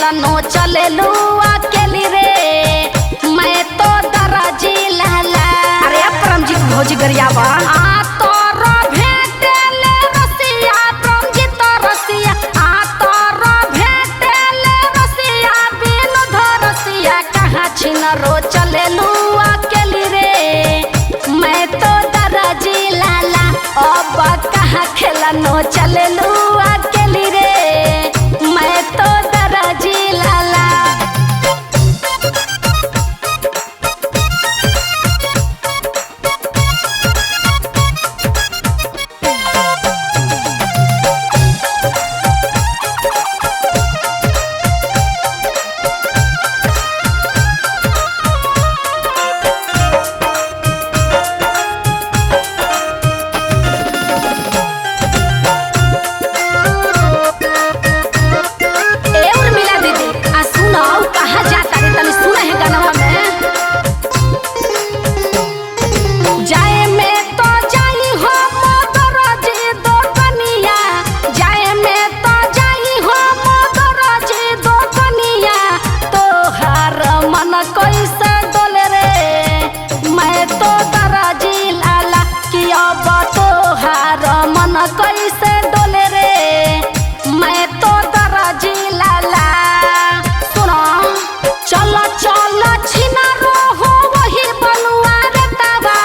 खेला नो चले लू अकेली रे मैं तो दराजी लाला। अरे परमजीत भौजी गरियावा आ तोरा भेटेले रसिया परमजीत रसिया आ तोरा भेटेले रसिया बिनु धरसिया कहाँ छिनरो चले लू अकेली रे मैं तो दराजी लाला। अब कहाँ खेला नो चले लू अकेली रे मैं तो दराजी लाला। कैसे डोले रे मैं तो दराजी लाला। सुनो चलो चलो छिना रो हो वही बलुआ रे तावा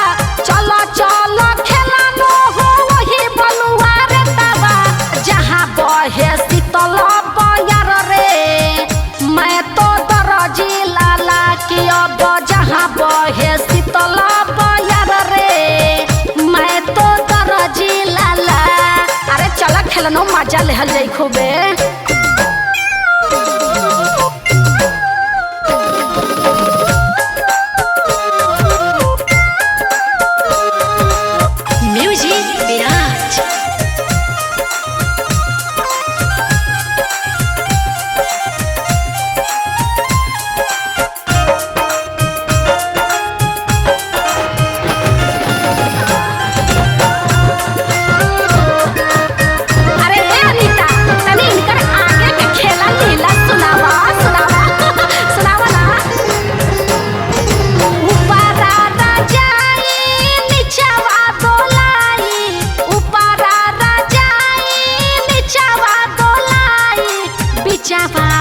चलो चलो खेला नो हो वही बलुआ रे तावा जहाँ बहे शीतल बयार रे मैं तो दराजी लाला कि अब जहाँ बहे शीतल बयार रे मैं तो दराजी लाला। अरे चला खेलनो मजा लेहल जाई खूबे। म्यूजिक विराज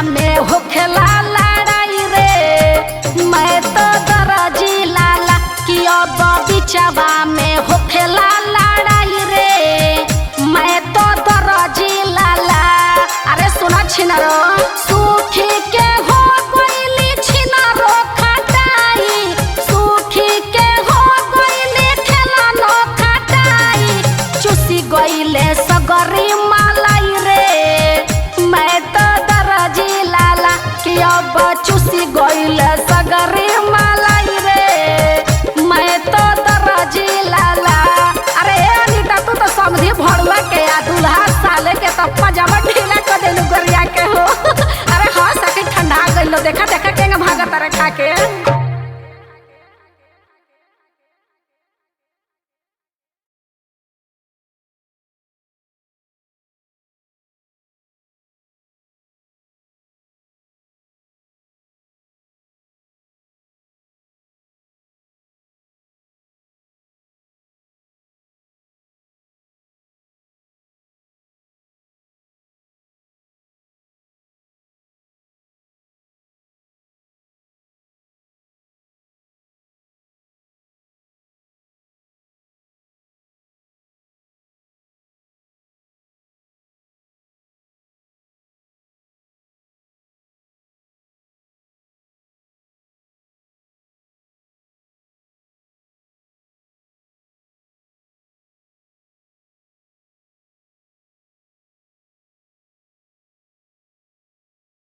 में हो खेला लड़ाई रे मैं तो दराजी लाला कि अब बिचवा में हो खेला लड़ाई रे मैं तो दराजी लाला। अरे सुना छिनारो सूखी के हो गईली छिनारो खटाई सूखी के हो गईली खेला नो खटाई चुसी गईले सगरी मलाई रे मैं तो दराजी लाला कि अब चुसी गईले सगरी